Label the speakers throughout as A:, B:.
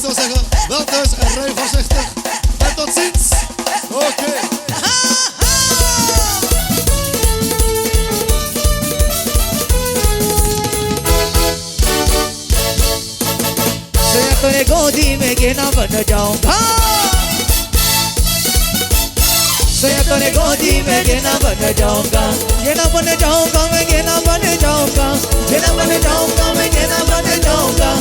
A: zou zeggen, wel thuis en rij voorzichtig. En tot ziens. Oké.
B: तेरे गोदी में गिना बन जाऊंगा तेरे गोदी में गिना बन जाऊंगा गिना बन जाऊंगा मैं गिना बन जाऊंगा गिना बन जाऊंगा मैं गिना बन जाऊंगा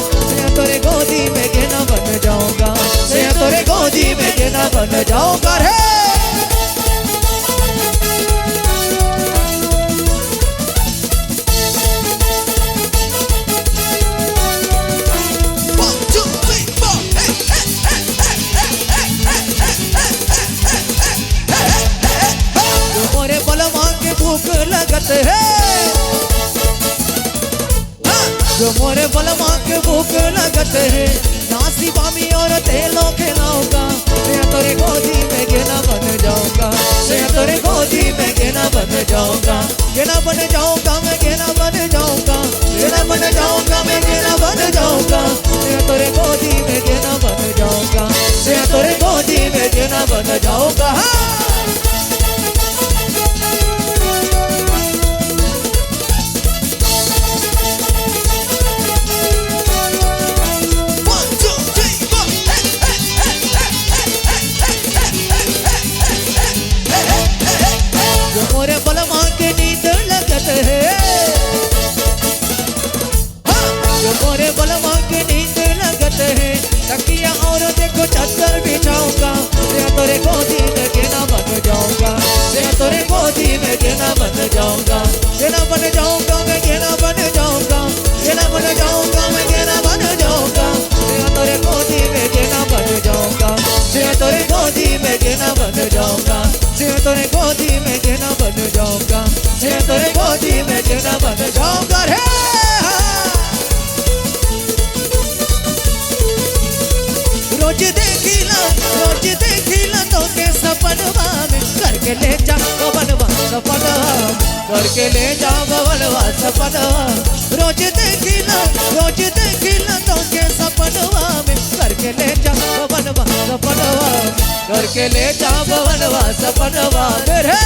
B: तेरे गोदी में गिना बन जाऊंगा तेरे गोदी में गिना बन जाऊंगा रे भूख लगत है जो मोरे बलमा के भूख लगत है नासी बामी और तेलों खिलाऊंगा मैं तेरे गोदी में गिना बन जाऊंगा मैं तेरे गोदी में गिना बन जाऊंगा गिना बन जाऊंगा मैं गिना बन जाऊंगा गिना बन जाऊंगा मैं गिना बन जाऊंगा मैं तेरे गोदी में गिना बन जाऊंगा मैं तेरे गोदी में गिना बन जाऊंगा मोरे बलमा के नींद लगत है जो मोरे बलमा के नींद लगत है तकिया और देखो चादर बिछाऊंगा मैं तेरे गोदी में गिना बन जाऊंगा मैं तेरे गोदी में गिना बन जाऊंगा गिना बन जाऊंगा मैं गिना बन जाऊंगा गिना बन जाऊंगा मैं गिना बन जाऊंगा मैं तेरे गोदी में गिना बन जाऊंगा मैं तेरे गोदी में गिना बन जाऊंगा मैं तेरे गोदी में गिना बन जाऊंगा मैं तेरे गोदी में गिना बन जाऊंगा रे रोज देखिला तो के सपनवा में करके ले जा बनवा सपनवा करके ले जा बनवा सपनवा रोज देखिला तो के सपनवा में करके ले जा बनवा सपनवा करके ले जा बनवा सपनवा रे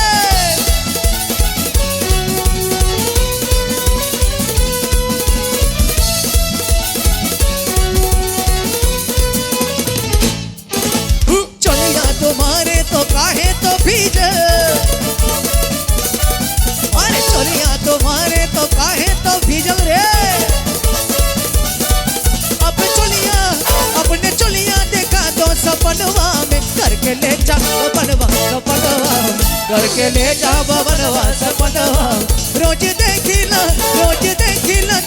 B: तुम्हारे तो काहे तो भीज अरे चोलिया तुम्हारे तो काहे तो भीजल रे अपने चोलिया देखा तो सपनवा में करके ले जा बनवा सपनवा करके ले जा बनवा सपनवा रोज देखिला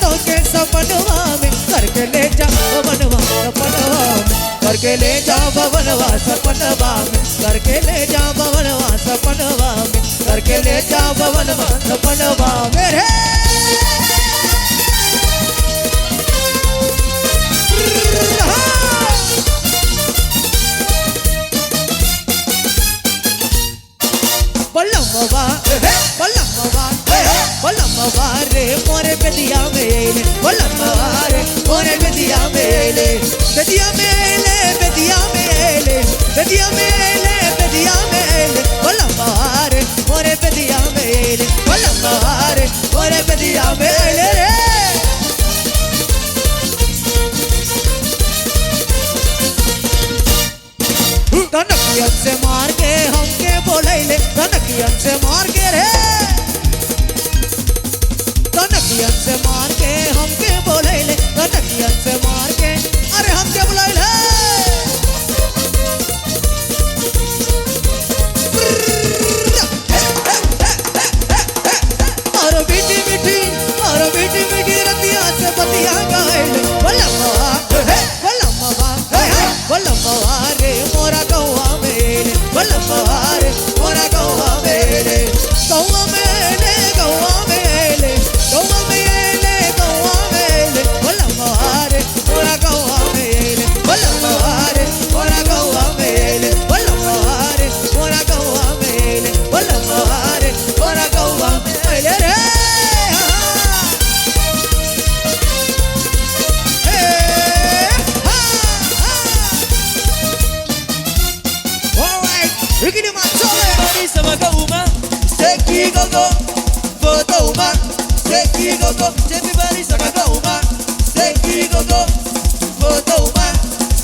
B: तो के सपनवा में करके ले जा बनवा सपनवा करके ले जा बनवा सपनवा में करके ले जा बनवा सपनवा में करके ले जा बनवा सपनवा में रे बलमवा रे मोरे बेदिया में बलमवा रे मोरे बेदिया में बेदिया में बेदिया में बेदिया में बेदिया में बलमवा रे मोरे बेदिया में बलमवा रे मोरे बेदिया में रे कनकियन से मार के हमके बोलैले कनकियन से मार के रे कनकियन से मार के हमके बोलैले कनकियन से मार के अरे हमके बोलैले और मीठी मीठी रतिया से बतिया गाइले बलमवा रे मोरा गौवा मेरे बलमवा रे मोरा गौवा मेरे गौवा मेले गौवा मेले गौवा मेले गौवा मेले बलमवा रे मोरा गौवा मेले बलमवा रे मोरा गौवा मेले बलमवा रे मोरा गौवा मेले बलमवा रे मोरा गौवा मेले रे Everybody sama ka uma. Seki gogo. Foto uma. Seki gogo. Everybody sama ka uma. Seki gogo. Foto uma.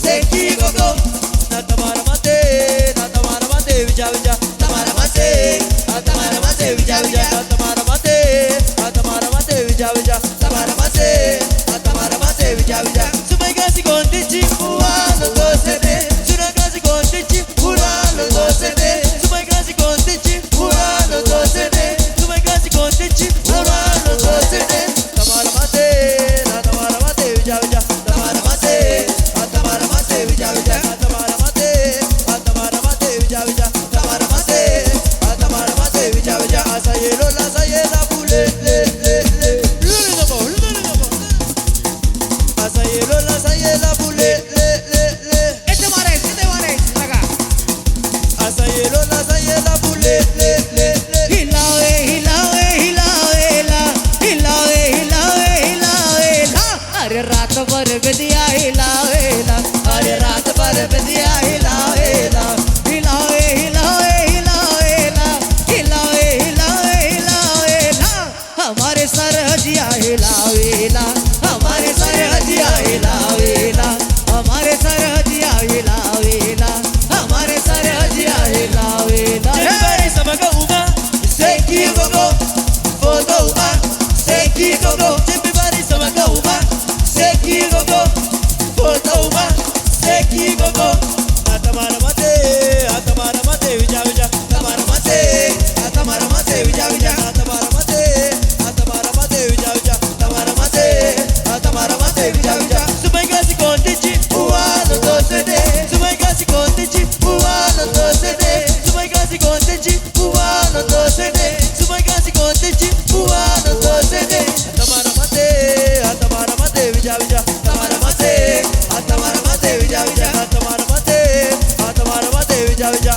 B: Seki gogo. Na tamara mate, vija vija. Tamara mate, vija vija. Tamara mate, vija vija. Tamara mate, vija vija. Sumai kasi kondichi, uano dosene. Suna kasi kondichi, uano dosene. Sumai kasi kondichi, uano dosene. Sumai kasi kondichi, uano dosene. Tamara mate, vija vija. Tamara mate, vija vija. Tamara mate, vija vija. Tamara mate, vija vija. Asayelo la sayela bule le le le. Asayelo la sayela bule le le le. Este mares, laga. Asayelo la sayela bule le le le. Hilawe, hilawe, hilawe la. Hilawe, hilawe, hilawe la. अरे रात भर बिंदिया हिलावे ला. अरे रात भर बिंदिया हिलावे ला. हिलावे, हिलावे, हिलावे ला. हिलावे, हिलावे, हिलावे ला. हमारे सरहजिया हिलावे ला. हमारे सरहजिया हिलावे ला. हमारे सरहजिया हिलावे ला. हमारे सरहजिया हिलावे ला. Everybody sama ka uma. Seki gogo. Foto uma. Seki gogo. Everybody sama ka uma. Seki gogo. Foto uma. Seki gogo. Tamara mate, vija vija. Tamara mate, vija vija. Tamara mate, vija vija. Tamara mate, vija vija. Sumai kasi kondichi, uano dosene. Sumai kasi kondichi, uano dosene. Sumai kasi kondichi, uano dosene. Sumai kasi kondichi, uano dosene. Tamara mate, vija vija. Tamara mate, vija vija. Tamara mate, vija vija.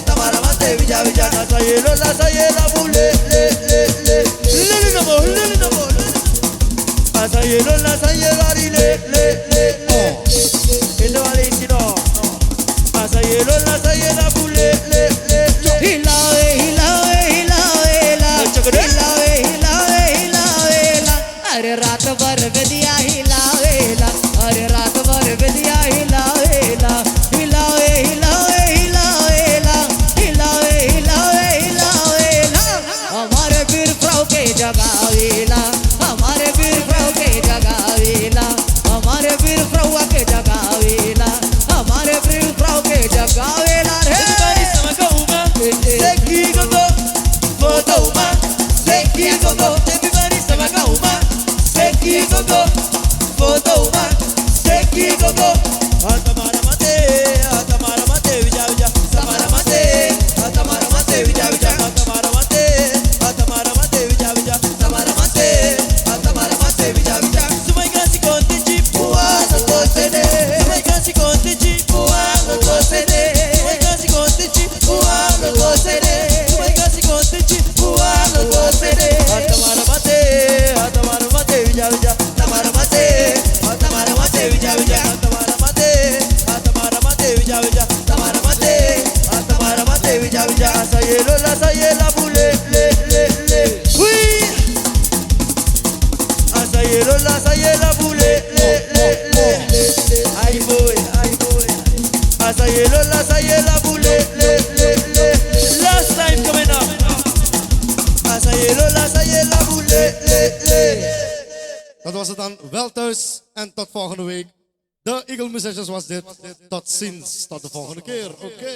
B: Tamara mate, vija vija. La sayela bule le le le. Lele namo. Asayelo la sayela le le le le. Endo alisino. Asayelo la sayela bule le le le. Hilawe, hilawe, hilawe la. Hilawe, hilawe, hilawe la. अरे रात भर बिंदिया हिलावे ला. अरे रात भर बिंदिया हिलावे ला. हिलावे, हिलावे, हिलावे ला. हिलावे, हिलावे, हिलावे ला. हमारे वीर फ्राउ के जगावे ला. हमारे वीर फ्राउ के जगावे ला. हमारे वीर फ्राउ के जगावे ला. हमारे वीर फ्राउ के जगावे ला. Everybody sama ka uma. Seki gogo. Foto uma. Seki gogo. Everybody sama ka uma. Seki gogo. Foto uma. Seki gogo. Tamara mate, vija vija. Tamara mate, vija vija. Tamara mate, vija vija. Tamara mate, vija vija. Sumai kasi kondichi, uano dosene. Sumai kasi kondichi, uano dosene. Sumai kasi kondichi, uano dosene. Sumai kasi kondichi, uano dosene. Tamara mate, vija vija. Tamara mate, vija vija. Tamara mate, vija vija. Tamara mate, vija vija. Asayelo la sayela bule le le le. Oui. Asayelo la sayela bule le le le. Ay boy. Asayelo la sayela bule le le le. Last time coming up. Asayelo la sayela bule le le.
A: Dat was het dan. Wel thuis en tot volgende week. De Eagle Musicians was dit. Tot ziens. Tot de volgende keer. Oké.